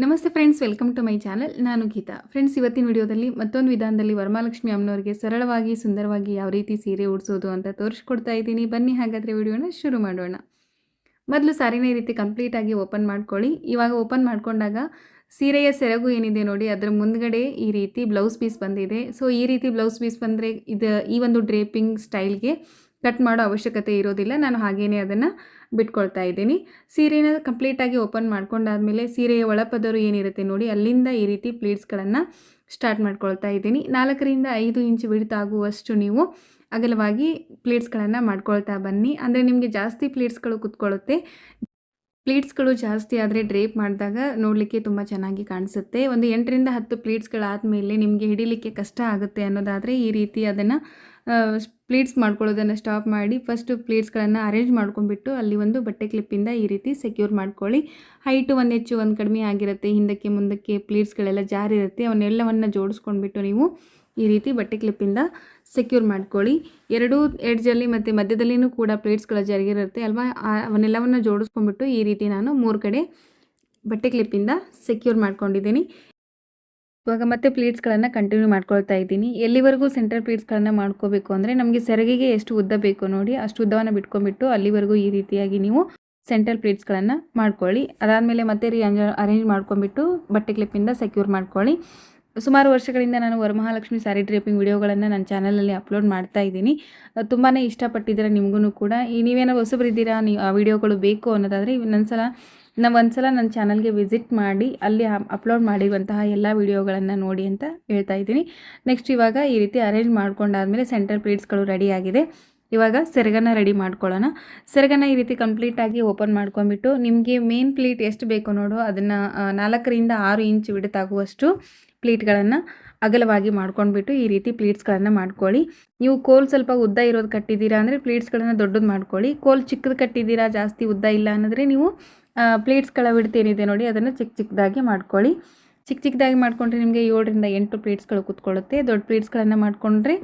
ನಮಸ್ತೆ friends, welcome to my channel. ನಾನು Geetha. Friends, ಇವತ್ತಿನ ವಿಡಿಯೋದಲ್ಲಿ ಮತ್ತೊಂದು ವಿಧಾನದಲ್ಲಿ ವರಮಹಾಲಕ್ಷ್ಮಿ ಅಮ್ಮನವರಿಗೆ ಸರಳವಾಗಿ ಸುಂದರವಾಗಿ ಯಾವ ರೀತಿ ಸೀರೆ ಉಡಿಸೋದು ಅಂತ ತೋರಿಸ್ಕೊಡ್ತಾ ಇದ್ದೀನಿ. ಬನ್ನಿ ಹಾಗಾದರೆ ವಿಡಿಯೋನ ಶುರು ಮಾಡೋಣ. ಮೊದಲು ಸಾರಿನ ಈ ರೀತಿ ಕಂಪ್ಲೀಟಾಗಿ ಓಪನ್ ಮಾಡ್ಕೊಳ್ಳಿ. ಇವಾಗ ಓಪನ್ ಮಾಡ್ಕೊಂಡಾಗ ಸೀರೆಯ ಸೆರಗು ಏನಿದೆ ನೋಡಿ, ಅದರ ಮುಂದ್ಗಡೆ ಈ ರೀತಿ ಬ್ಲೌಸ್ ಪೀಸ್ ಬಂದಿದೆ. ಸೊ ಈ ರೀತಿ ಬ್ಲೌಸ್ ಪೀಸ್ ಬಂದರೆ ಈ ಒಂದು ಡ್ರೇಪಿಂಗ್ ಸ್ಟೈಲ್ಗೆ ಕಟ್ ಮಾಡೋ ಅವಶ್ಯಕತೆ ಇರೋದಿಲ್ಲ. ನಾನು ಹಾಗೇನೆ ಅದನ್ನು ಬಿಟ್ಕೊಳ್ತಾ ಇದ್ದೀನಿ. ಸೀರೆನ ಕಂಪ್ಲೀಟಾಗಿ ಓಪನ್ ಮಾಡ್ಕೊಂಡಾದಮೇಲೆ ಸೀರೆಯ ಒಳಪದರು ಏನಿರುತ್ತೆ ನೋಡಿ, ಅಲ್ಲಿಂದ ಈ ರೀತಿ ಪ್ಲೀಟ್ಸ್ಗಳನ್ನು ಸ್ಟಾರ್ಟ್ ಮಾಡ್ಕೊಳ್ತಾ ಇದ್ದೀನಿ. 4ರಿಂದ 5 ಇಂಚ್ ವಿಡ್ತ್ ಆಗುವಷ್ಟು ನೀವು ಅಗಲವಾಗಿ ಪ್ಲೀಟ್ಸ್ಗಳನ್ನು ಮಾಡ್ಕೊಳ್ತಾ ಬನ್ನಿ. ಅಂದರೆ ನಿಮಗೆ ಜಾಸ್ತಿ ಪ್ಲೀಟ್ಸ್ಗಳು ಕುತ್ಕೊಳ್ಳುತ್ತೆ. ಪ್ಲೀಟ್ಸ್ಗಳು ಜಾಸ್ತಿ ಆದರೆ ಡ್ರೇಪ್ ಮಾಡಿದಾಗ ನೋಡಲಿಕ್ಕೆ ತುಂಬ ಚೆನ್ನಾಗಿ ಕಾಣಿಸುತ್ತೆ. ಒಂದು 8ರಿಂದ 10 ಪ್ಲೀಟ್ಸ್ಗಳಾದಮೇಲೆ ನಿಮಗೆ ಹಿಡಿಲಿಕ್ಕೆ ಕಷ್ಟ ಆಗುತ್ತೆ ಅನ್ನೋದಾದರೆ ಈ ರೀತಿ ಅದನ್ನು ಪ್ಲೀಟ್ಸ್ ಮಾಡ್ಕೊಳ್ಳೋದನ್ನು ಸ್ಟಾಪ್ ಮಾಡಿ ಫಸ್ಟು ಪ್ಲೀಟ್ಸ್ಗಳನ್ನು ಅರೇಂಜ್ ಮಾಡ್ಕೊಂಡ್ಬಿಟ್ಟು ಅಲ್ಲಿ ಒಂದು ಬಟ್ಟೆ ಕ್ಲಿಪ್ಪಿಂದ ಈ ರೀತಿ ಸೆಕ್ಯೂರ್ ಮಾಡ್ಕೊಳ್ಳಿ. ಹೈಟು ಒಂದು ಹೆಚ್ಚು ಒಂದು ಕಡಿಮೆ ಆಗಿರುತ್ತೆ, ಹಿಂದಕ್ಕೆ ಮುಂದಕ್ಕೆ ಪ್ಲೀಟ್ಸ್ಗಳೆಲ್ಲ ಜಾರಿರುತ್ತೆ. ಅವನ್ನೆಲ್ಲವನ್ನು ಜೋಡಿಸ್ಕೊಂಡ್ಬಿಟ್ಟು ನೀವು ಈ ರೀತಿ ಬಟ್ಟೆ ಕ್ಲಿಪ್ಪಿಂದ ಸೆಕ್ಯೂರ್ ಮಾಡ್ಕೊಳ್ಳಿ. ಎರಡೂ ಎಡ್ಜಲ್ಲಿ ಮತ್ತು ಮಧ್ಯದಲ್ಲಿಯೂ ಕೂಡ ಪ್ಲೇಟ್ಸ್ಗಳ ಜರುಗಿರುತ್ತೆ ಅಲ್ವಾ, ಅವನ್ನೆಲ್ಲವನ್ನು ಜೋಡಿಸ್ಕೊಂಡ್ಬಿಟ್ಟು ಈ ರೀತಿ ನಾನು 3 ಕಡೆ ಬಟ್ಟೆ ಕ್ಲಿಪ್ಪಿಂದ ಸೆಕ್ಯೂರ್ ಮಾಡ್ಕೊಂಡಿದ್ದೀನಿ. ಇವಾಗ ಮತ್ತೆ ಪ್ಲೀಟ್ಸ್ಗಳನ್ನು ಕಂಟಿನ್ಯೂ ಮಾಡ್ಕೊಳ್ತಾ ಇದ್ದೀನಿ. ಎಲ್ಲಿವರೆಗೂ ಸೆಂಟರ್ ಪ್ಲೀಟ್ಸ್ಗಳನ್ನು ಮಾಡ್ಕೋಬೇಕು ಅಂದರೆ ನಮಗೆ ಸೆರಗಿಗೆ ಎಷ್ಟು ಉದ್ದ ಬೇಕು ನೋಡಿ ಅಷ್ಟು ಉದ್ದವನ್ನು ಬಿಟ್ಕೊಂಡ್ಬಿಟ್ಟು ಅಲ್ಲಿವರೆಗೂ ಈ ರೀತಿಯಾಗಿ ನೀವು ಸೆಂಟರ್ ಪ್ಲೀಟ್ಸ್ಗಳನ್ನು ಮಾಡ್ಕೊಳ್ಳಿ. ಅದಾದಮೇಲೆ ಮತ್ತೆ ಅರೇಂಜ್ ಮಾಡ್ಕೊಂಡ್ಬಿಟ್ಟು ಬಟ್ಟೆ ಕ್ಲಿಪ್ಪಿಂದ ಸೆಕ್ಯೂರ್ ಮಾಡ್ಕೊಳ್ಳಿ. ಸುಮಾರು ವರ್ಷಗಳಿಂದ ನಾನು ವರಮಹಾಲಕ್ಷ್ಮಿ ಸ್ಯಾರಿ ಡ್ರೇಪಿಂಗ್ ವಿಡಿಯೋಗಳನ್ನು ನನ್ನ ಚಾನಲಲ್ಲಿ ಅಪ್ಲೋಡ್ ಮಾಡ್ತಾ ಇದ್ದೀನಿ. ತುಂಬಾ ಇಷ್ಟಪಟ್ಟಿದ್ದೀರಾ ನಿಮಗೂ ಕೂಡ. ನೀವೇನೋ ಹೊಸಬರಿದ್ದೀರಾ, ನೀವು ಆ ವಿಡಿಯೋಗಳು ಬೇಕು ಅನ್ನೋದಾದರೆ ಒಂದ್ಸಲ ನನ್ನ ಚಾನಲ್ಗೆ ವಿಸಿಟ್ ಮಾಡಿ ಅಲ್ಲಿ ಅಪ್ಲೋಡ್ ಮಾಡಿರುವಂತಹ ಎಲ್ಲ ವಿಡಿಯೋಗಳನ್ನು ನೋಡಿ ಅಂತ ಹೇಳ್ತಾ ಇದ್ದೀನಿ. ನೆಕ್ಸ್ಟ್ ಇವಾಗ ಈ ರೀತಿ ಅರೇಂಜ್ ಮಾಡ್ಕೊಂಡಾದಮೇಲೆ ಸೆಂಟರ್ ಪ್ಲೀಟ್ಸ್ಗಳು ರೆಡಿಯಾಗಿದೆ. ಇವಾಗ ಸೆರಗನ್ನು ರೆಡಿ ಮಾಡ್ಕೊಳ್ಳೋಣ. ಸೆರಗನ್ನು ಈ ರೀತಿ ಕಂಪ್ಲೀಟಾಗಿ ಓಪನ್ ಮಾಡ್ಕೊಂಡ್ಬಿಟ್ಟು ನಿಮಗೆ ಮೇನ್ ಪ್ಲೀಟ್ ಎಷ್ಟು ಬೇಕೋ ನೋಡು ಅದನ್ನು 4ರಿಂದ 6 ಇಂಚ್ ವಿಡ್ತಾಗುವಷ್ಟು ಪ್ಲೀಟ್ಗಳನ್ನು ಅಗಲವಾಗಿ ಮಾಡ್ಕೊಂಡ್ಬಿಟ್ಟು ಈ ರೀತಿ ಪ್ಲೀಟ್ಸ್ಗಳನ್ನು ಮಾಡ್ಕೊಳ್ಳಿ. ನೀವು ಕೋಲ್ ಸ್ವಲ್ಪ ಉದ್ದ ಇರೋದು ಕಟ್ಟಿದ್ದೀರಾ ಅಂದರೆ ಪ್ಲೀಟ್ಸ್ಗಳನ್ನು ದೊಡ್ಡದು ಮಾಡ್ಕೊಳ್ಳಿ. ಕೋಲ್ ಚಿಕ್ಕದು ಕಟ್ಟಿದ್ದೀರಾ, ಜಾಸ್ತಿ ಉದ್ದ ಇಲ್ಲ ಅನ್ನೋದ್ರೆ ನೀವು ಪ್ಲೀಟ್ಸ್ಗಳ ವಿಡ್ತ್ ಏನಿದೆ ನೋಡಿ ಅದನ್ನು ಚಿಕ್ಕದಾಗಿ ಮಾಡ್ಕೊಳ್ಳಿ. ಚಿಕ್ಕದಾಗಿ ಮಾಡಿಕೊಂಡ್ರೆ ನಿಮಗೆ 7ರಿಂದ 8 ಪ್ಲೀಟ್ಸ್ಗಳು ಕೂತ್ಕೊಳ್ಳುತ್ತೆ. ದೊಡ್ಡ ಪ್ಲೀಟ್ಸ್ಗಳನ್ನು ಮಾಡಿಕೊಂಡ್ರೆ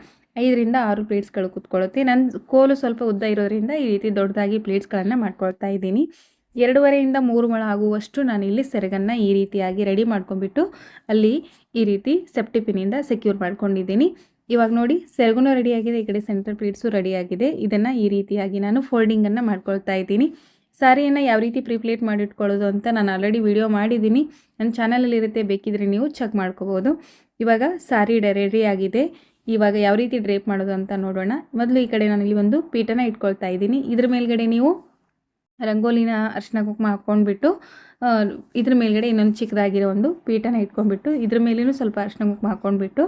5ರಿಂದ 6 ಪ್ಲೀಟ್ಸ್ಗಳು ಕೂತ್ಕೊಳ್ಳುತ್ತೆ. ನನ್ನ ಕೋಲು ಸ್ವಲ್ಪ ಉದ್ದ ಇರೋದ್ರಿಂದ ಈ ರೀತಿ ದೊಡ್ಡದಾಗಿ ಪ್ಲೀಟ್ಸ್ಗಳನ್ನು ಮಾಡ್ಕೊಳ್ತಾ ಇದ್ದೀನಿ. 2.5ರಿಂದ 3 ಮೊಳ ಆಗುವಷ್ಟು ನಾನಿಲ್ಲಿ ಸೆರಗನ್ನು ಈ ರೀತಿಯಾಗಿ ರೆಡಿ ಮಾಡ್ಕೊಂಡ್ಬಿಟ್ಟು ಅಲ್ಲಿ ಈ ರೀತಿ ಸೇಫ್ಟಿ ಪಿನ್ನಿಂದ ಸೆಕ್ಯೂರ್ ಮಾಡ್ಕೊಂಡಿದ್ದೀನಿ. ಇವಾಗ ನೋಡಿ ಸೆರಗೂ ರೆಡಿಯಾಗಿದೆ, ಈ ಕಡೆ ಸೆಂಟರ್ ಪ್ಲೀಟ್ಸು ರೆಡಿಯಾಗಿದೆ. ಇದನ್ನು ಈ ರೀತಿಯಾಗಿ ನಾನು ಫೋಲ್ಡಿಂಗನ್ನು ಮಾಡ್ಕೊಳ್ತಾ ಇದ್ದೀನಿ. ಸಾರಿಯನ್ನು ಯಾವ ರೀತಿ ಪ್ರಿಪ್ಲೇಟ್ ಮಾಡಿಟ್ಕೊಳ್ಳೋದು ಅಂತ ನಾನು ಆಲ್ರೆಡಿ ವಿಡಿಯೋ ಮಾಡಿದ್ದೀನಿ, ನನ್ನ ಚಾನಲಲ್ಲಿ ಇರುತ್ತೆ, ಬೇಕಿದ್ರೆ ನೀವು ಚೆಕ್ ಮಾಡ್ಕೋಬೋದು. ಇವಾಗ ಸಾರಿ ರೆಡಿಯಾಗಿದೆ. ಇವಾಗ ಯಾವ ರೀತಿ ಡ್ರೇಪ್ ಮಾಡೋದು ಅಂತ ನೋಡೋಣ. ಮೊದಲು ಈ ಕಡೆ ನಾನು ಇಲ್ಲಿ ಒಂದು ಪೀಠನ ಇಟ್ಕೊಳ್ತಾ ಇದ್ದೀನಿ. ಇದ್ರ ಮೇಲ್ಗಡೆ ನೀವು ರಂಗೋಲಿನ ಅರಿಶಿನ ಕುಂಕುಮ ಹಾಕ್ಕೊಂಡ್ಬಿಟ್ಟು ಇದ್ರ ಮೇಲ್ಗಡೆ ಇನ್ನೊಂದು ಚಿಕ್ಕದಾಗಿರೋ ಒಂದು ಪೀಠನ ಇಟ್ಕೊಂಡ್ಬಿಟ್ಟು ಇದ್ರ ಮೇಲೇನೂ ಸ್ವಲ್ಪ ಅರಿಶಿನ ಕುಂಕುಮ ಹಾಕ್ಕೊಂಡ್ಬಿಟ್ಟು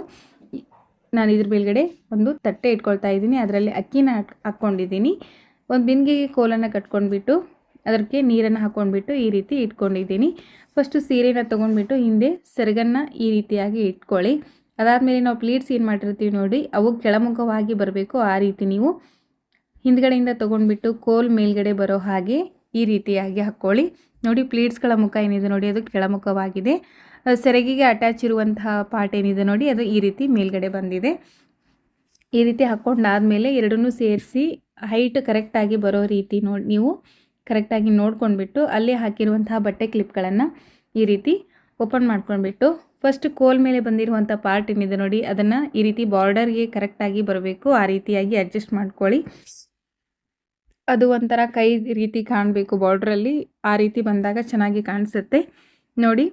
ನಾನು ಇದ್ರ ಮೇಲ್ಗಡೆ ಒಂದು ತಟ್ಟೆ ಇಟ್ಕೊಳ್ತಾ ಇದ್ದೀನಿ. ಅದರಲ್ಲಿ ಅಕ್ಕಿನ ಹಾಕ್ಕೊಂಡಿದ್ದೀನಿ. ಒಂದು ಬಿಂದಿಗೆಗೆ ಕೋಲನ್ನು ಕಟ್ಕೊಂಡ್ಬಿಟ್ಟು ಅದಕ್ಕೆ ನೀರನ್ನು ಹಾಕ್ಕೊಂಡ್ಬಿಟ್ಟು ಈ ರೀತಿ ಇಟ್ಕೊಂಡಿದ್ದೀನಿ. ಫಸ್ಟು ಸೀರೆನ ತೊಗೊಂಡ್ಬಿಟ್ಟು ಹಿಂದೆ ಸೆರಗನ್ನು ಈ ರೀತಿಯಾಗಿ ಇಟ್ಕೊಳ್ಳಿ. ಅದಾದಮೇಲೆ ನಾವು ಪ್ಲೀಟ್ಸ್ ಏನು ಮಾಡಿರ್ತೀವಿ ನೋಡಿ ಅವು ಕೆಳಮುಖವಾಗಿ ಬರಬೇಕು. ಆ ರೀತಿ ನೀವು ಹಿಂದ್ಗಡೆಯಿಂದ ತೊಗೊಂಡ್ಬಿಟ್ಟು ಕೋಲ್ ಮೇಲ್ಗಡೆ ಬರೋ ಹಾಗೆ ಈ ರೀತಿಯಾಗಿ ಹಾಕ್ಕೊಳ್ಳಿ. ನೋಡಿ ಪ್ಲೀಟ್ಸ್ಗಳ ಮುಖ ಏನಿದೆ ನೋಡಿ ಅದು ಕೆಳಮುಖವಾಗಿದೆ. ಸೆರಗಿಗೆ ಅಟ್ಯಾಚ್ ಇರುವಂತಹ ಪಾರ್ಟ್ ಏನಿದೆ ನೋಡಿ ಅದು ಈ ರೀತಿ ಮೇಲ್ಗಡೆ ಬಂದಿದೆ. ಈ ರೀತಿ ಹಾಕ್ಕೊಂಡಾದಮೇಲೆ ಎರಡನ್ನೂ ಸೇರಿಸಿ ಹೈಟ್ ಕರೆಕ್ಟಾಗಿ ಬರೋ ರೀತಿ ನೀವು ಕರೆಕ್ಟಾಗಿ ನೋಡ್ಕೊಂಡ್ಬಿಟ್ಟು ಅಲ್ಲಿ ಹಾಕಿರುವಂತಹ ಬಟ್ಟೆ ಕ್ಲಿಪ್ಗಳನ್ನು ಈ ರೀತಿ ಓಪನ್ ಮಾಡ್ಕೊಂಡ್ಬಿಟ್ಟು ಫಸ್ಟ್ ಕೋಲ್ ಮೇಲೆ ಬಂದಿರುವಂಥ ಪಾರ್ಟ್ ಏನಿದೆ ನೋಡಿ ಅದನ್ನು ಈ ರೀತಿ ಬಾರ್ಡರ್ಗೆ ಕರೆಕ್ಟಾಗಿ ಬರಬೇಕು. ಆ ರೀತಿಯಾಗಿ ಅಡ್ಜಸ್ಟ್ ಮಾಡ್ಕೊಳ್ಳಿ. ಅದು ಒಂಥರ ಕೈ ರೀತಿ ಕಾಣಬೇಕು ಬಾರ್ಡ್ರಲ್ಲಿ. ಆ ರೀತಿ ಬಂದಾಗ ಚೆನ್ನಾಗಿ ಕಾಣಿಸುತ್ತೆ ನೋಡಿ.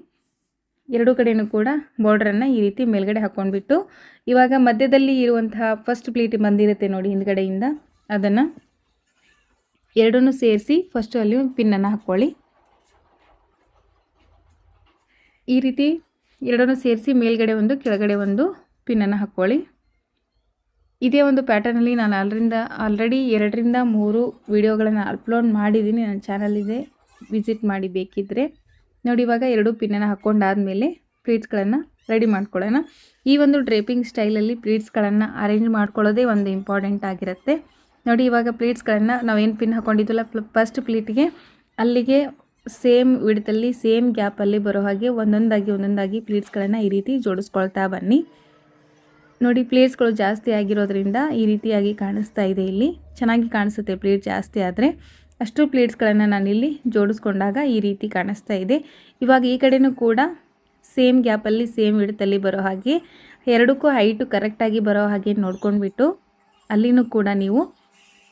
ಎರಡೂ ಕಡೆಯೂ ಕೂಡ ಬಾರ್ಡ್ರನ್ನು ಈ ರೀತಿ ಮೇಲ್ಗಡೆ ಹಾಕ್ಕೊಂಡ್ಬಿಟ್ಟು ಇವಾಗ ಮಧ್ಯದಲ್ಲಿ ಇರುವಂತಹ ಫಸ್ಟ್ ಪ್ಲೀಟ್ ಬಂದಿರುತ್ತೆ ನೋಡಿ ಹಿಂದ್ಗಡೆಯಿಂದ ಅದನ್ನು ಎರಡನ್ನೂ ಸೇರಿಸಿ ಫಸ್ಟು ಅಲ್ಲಿ ಒಂದು ಪಿನ್ನನ್ನು ಹಾಕ್ಕೊಳ್ಳಿ. ಈ ರೀತಿ ಎರಡನ್ನೂ ಸೇರಿಸಿ ಮೇಲ್ಗಡೆ ಒಂದು ಕೆಳಗಡೆ ಒಂದು ಪಿನ್ನನ್ನು ಹಾಕ್ಕೊಳ್ಳಿ. ಇದೇ ಒಂದು ಪ್ಯಾಟರ್ನಲ್ಲಿ ನಾನು ಆಲ್ರೆಡಿ 2ರಿಂದ 3 ವಿಡಿಯೋಗಳನ್ನು ಅಪ್ಲೋಡ್ ಮಾಡಿದ್ದೀನಿ. ನನ್ನ ಚಾನಲಿದೆ, ವಿಸಿಟ್ ಮಾಡಿ ಬೇಕಿದ್ದರೆ ನೋಡಿ. ಇವಾಗ 2 ಪಿನ್ನನ್ನು ಹಾಕ್ಕೊಂಡಾದಮೇಲೆ ಪ್ಲೀಟ್ಸ್ಗಳನ್ನು ರೆಡಿ ಮಾಡ್ಕೊಳ್ಳೋಣ. ಈ ಒಂದು ಡ್ರೇಪಿಂಗ್ ಸ್ಟೈಲಲ್ಲಿ ಪ್ಲೀಟ್ಸ್ಗಳನ್ನು ಅರೇಂಜ್ ಮಾಡ್ಕೊಳ್ಳೋದೇ ಒಂದು ಇಂಪಾರ್ಟೆಂಟ್ ಆಗಿರುತ್ತೆ ನೋಡಿ. ಇವಾಗ ಪ್ಲೀಟ್ಸ್ಗಳನ್ನು ನಾವೇನು ಪಿನ್ ಹಾಕ್ಕೊಂಡಿದ್ವಲ್ಲ ಫಸ್ಟ್ ಪ್ಲೀಟ್ಗೆ ಅಲ್ಲಿಗೆ ಸೇಮ್ ವಿಡ್ತಲ್ಲಿ ಸೇಮ್ ಗ್ಯಾಪಲ್ಲಿ ಬರೋ ಹಾಗೆ ಒಂದೊಂದಾಗಿ ಪ್ಲೀಟ್ಸ್ಗಳನ್ನು ಈ ರೀತಿ ಜೋಡಿಸ್ಕೊಳ್ತಾ ಬನ್ನಿ ನೋಡಿ. ಪ್ಲೇಟ್ಸ್ಗಳು ಜಾಸ್ತಿ ಆಗಿರೋದ್ರಿಂದ ಈ ರೀತಿಯಾಗಿ ಕಾಣಿಸ್ತಾ ಇದೆ. ಇಲ್ಲಿ ಚೆನ್ನಾಗಿ ಕಾಣಿಸುತ್ತೆ ಪ್ಲೇಟ್ ಜಾಸ್ತಿ ಆದರೆ. ಅಷ್ಟು ಪ್ಲೇಟ್ಸ್ಗಳನ್ನು ನಾನಿಲ್ಲಿ ಜೋಡಿಸ್ಕೊಂಡಾಗ ಈ ರೀತಿ ಕಾಣಿಸ್ತಾ ಇದೆ. ಇವಾಗ ಈ ಕಡೆನೂ ಕೂಡ ಸೇಮ್ ಗ್ಯಾಪಲ್ಲಿ ಸೇಮ್ ವಿಡ್ತಲ್ಲಿ ಬರೋ ಹಾಗೆ ಎರಡಕ್ಕೂ ಹೈಟು ಕರೆಕ್ಟಾಗಿ ಬರೋ ಹಾಗೆ ನೋಡ್ಕೊಂಡ್ಬಿಟ್ಟು ಅಲ್ಲಿನೂ ಕೂಡ ನೀವು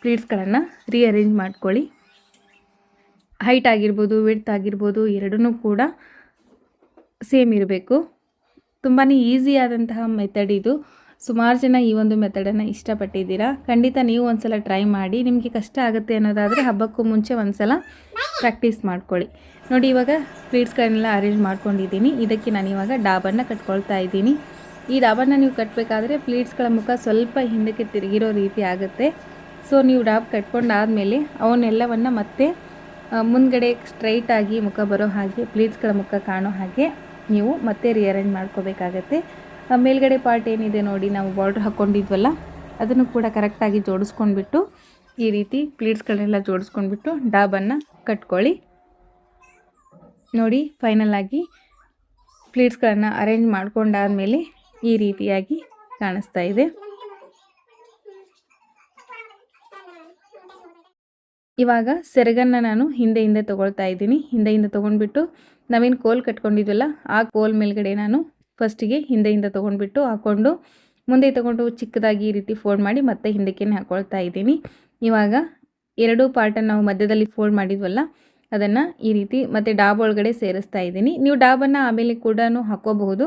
ಪ್ಲೇಟ್ಸ್ಗಳನ್ನು ರೀಅರೇಂಜ್ ಮಾಡ್ಕೊಳ್ಳಿ. ಹೈಟ್ ಆಗಿರ್ಬೋದು ವಿಡ್ತ್ ಆಗಿರ್ಬೋದು ಎರಡೂ ಕೂಡ ಸೇಮ್ ಇರಬೇಕು. ತುಂಬಾ ಈಸಿ ಆದಂತಹ ಮೆಥಡ್ ಇದು. ಸುಮಾರು ಜನ ಈ ಒಂದು ಮೆಥಡನ್ನು ಇಷ್ಟಪಟ್ಟಿದ್ದೀರಾ. ಖಂಡಿತ ನೀವು ಒಂದು ಸಲ ಟ್ರೈ ಮಾಡಿ. ನಿಮಗೆ ಕಷ್ಟ ಆಗುತ್ತೆ ಅನ್ನೋದಾದರೆ ಹಬ್ಬಕ್ಕೂ ಮುಂಚೆ ಒಂದು ಸಲ ಪ್ರಾಕ್ಟೀಸ್ ಮಾಡ್ಕೊಳ್ಳಿ. ನೋಡಿ, ಇವಾಗ ಪ್ಲೇಟ್ಸ್ಗಳನ್ನೆಲ್ಲ ಅರೇಂಜ್ ಮಾಡ್ಕೊಂಡಿದ್ದೀನಿ. ಇದಕ್ಕೆ ನಾನು ಇವಾಗ ಡಾಬನ್ನು ಕಟ್ಕೊಳ್ತಾ ಇದ್ದೀನಿ. ಈ ಡಾಬನ್ನು ನೀವು ಕಟ್ಟಬೇಕಾದ್ರೆ ಪ್ಲೇಟ್ಸ್ಗಳ ಮುಖ ಸ್ವಲ್ಪ ಹಿಂದಕ್ಕೆ ತಿರುಗಿರೋ ರೀತಿ ಆಗುತ್ತೆ. ಸೊ ನೀವು ಡಾಬ್ ಕಟ್ಕೊಂಡಾದಮೇಲೆ ಅವನ್ನೆಲ್ಲವನ್ನು ಮತ್ತೆ ಮುಂದ್ಗಡೆ ಸ್ಟ್ರೈಟಾಗಿ ಮುಖ ಬರೋ ಹಾಗೆ ಪ್ಲೇಟ್ಸ್ಗಳ ಮುಖ ಕಾಣೋ ಹಾಗೆ ನೀವು ಮತ್ತೆ ರೀಅರೇಂಜ್ ಮಾಡ್ಕೋಬೇಕಾಗತ್ತೆ. ಮೇಲ್ಗಡೆ ಪಾರ್ಟ್ ಏನಿದೆ ನೋಡಿ, ನಾವು ಬಾರ್ಡ್ರ್ ಹಾಕ್ಕೊಂಡಿದ್ವಲ್ಲ ಅದನ್ನು ಕೂಡ ಕರೆಕ್ಟಾಗಿ ಜೋಡಿಸ್ಕೊಂಡ್ಬಿಟ್ಟು ಈ ರೀತಿ ಪ್ಲೇಟ್ಸ್ಗಳನ್ನೆಲ್ಲ ಜೋಡಿಸ್ಕೊಂಡ್ಬಿಟ್ಟು ಡಾಬನ್ನು ಕಟ್ಕೊಳ್ಳಿ. ನೋಡಿ, ಫೈನಲ್ ಆಗಿ ಪ್ಲೇಟ್ಸ್ಗಳನ್ನು ಅರೇಂಜ್ ಮಾಡ್ಕೊಂಡಾದಮೇಲೆ ಈ ರೀತಿಯಾಗಿ ಕಾಣಿಸ್ತಾ ಇದೆ. ಇವಾಗ ಸೆರಗನ್ನು ನಾನು ಹಿಂದೆಯಿಂದ ತೊಗೊಳ್ತಾ ಇದ್ದೀನಿ. ಹಿಂದೆಯಿಂದ ತೊಗೊಂಡ್ಬಿಟ್ಟು ನಾವೇನು ಕೋಲ್ ಕಟ್ಕೊಂಡಿದ್ವಲ್ಲ ಆ ಕೋಲ್ ಮೇಲ್ಗಡೆ ನಾನು ಫಸ್ಟಿಗೆ ಹಿಂದೆಯಿಂದ ತೊಗೊಂಡ್ಬಿಟ್ಟು ಹಾಕ್ಕೊಂಡು ಮುಂದೆ ತೊಗೊಂಡು ಚಿಕ್ಕದಾಗಿ ಈ ರೀತಿ ಫೋಲ್ಡ್ ಮಾಡಿ ಮತ್ತೆ ಹಿಂದಕ್ಕೆ ಹಾಕ್ಕೊಳ್ತಾ ಇದ್ದೀನಿ. ಇವಾಗ ಎರಡೂ ಪಾರ್ಟನ್ನು ನಾವು ಮಧ್ಯದಲ್ಲಿ ಫೋಲ್ಡ್ ಮಾಡಿದ್ವಲ್ಲ ಅದನ್ನು ಈ ರೀತಿ ಮತ್ತೆ ಡಾಬ್ ಒಳಗಡೆ ಸೇರಿಸ್ತಾ ಇದ್ದೀನಿ. ನೀವು ಡಾಬನ್ನು ಆಮೇಲೆ ಕೂಡ ಹಾಕೋಬಹುದು,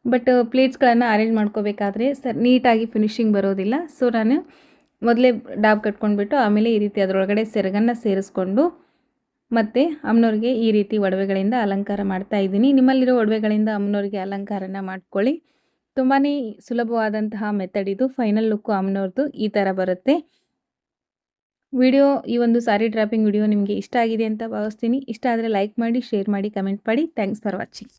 ಬಟ್ ಪ್ಲೇಟ್ಸ್ಗಳನ್ನು ಅರೇಂಜ್ ಮಾಡ್ಕೋಬೇಕಾದ್ರೆ ನೀಟಾಗಿ ಫಿನಿಶಿಂಗ್ ಬರೋದಿಲ್ಲ. ಸೊ ನಾನು ಮೊದಲೇ ಡಾಬ್ ಕಟ್ಕೊಂಡ್ಬಿಟ್ಟು ಆಮೇಲೆ ಈ ರೀತಿ ಅದರೊಳಗಡೆ ಸೆರಗನ್ನು ಸೇರಿಸ್ಕೊಂಡು ಮತ್ತು ಅಮ್ಮನವ್ರಿಗೆ ಈ ರೀತಿ ಒಡವೆಗಳಿಂದ ಅಲಂಕಾರ ಮಾಡ್ತಾ ಇದ್ದೀನಿ. ನಿಮ್ಮಲ್ಲಿರೋ ಒಡವೆಗಳಿಂದ ಅಮ್ಮನವ್ರಿಗೆ ಅಲಂಕಾರನ ಮಾಡ್ಕೊಳ್ಳಿ. ತುಂಬಾ ಸುಲಭವಾದಂತಹ ಮೆಥಡ್ ಇದು. ಫೈನಲ್ ಲುಕ್ಕು ಅಮ್ಮನವ್ರದ್ದು ಈ ಥರ ಬರುತ್ತೆ. ಈ ಒಂದು ಸಾರಿ ಡ್ರಾಪಿಂಗ್ ವಿಡಿಯೋ ನಿಮಗೆ ಇಷ್ಟ ಆಗಿದೆ ಅಂತ ಭಾವಿಸ್ತೀನಿ. ಇಷ್ಟ ಆದರೆ ಲೈಕ್ ಮಾಡಿ, ಶೇರ್ ಮಾಡಿ, ಕಮೆಂಟ್ ಮಾಡಿ. Thanks for watching.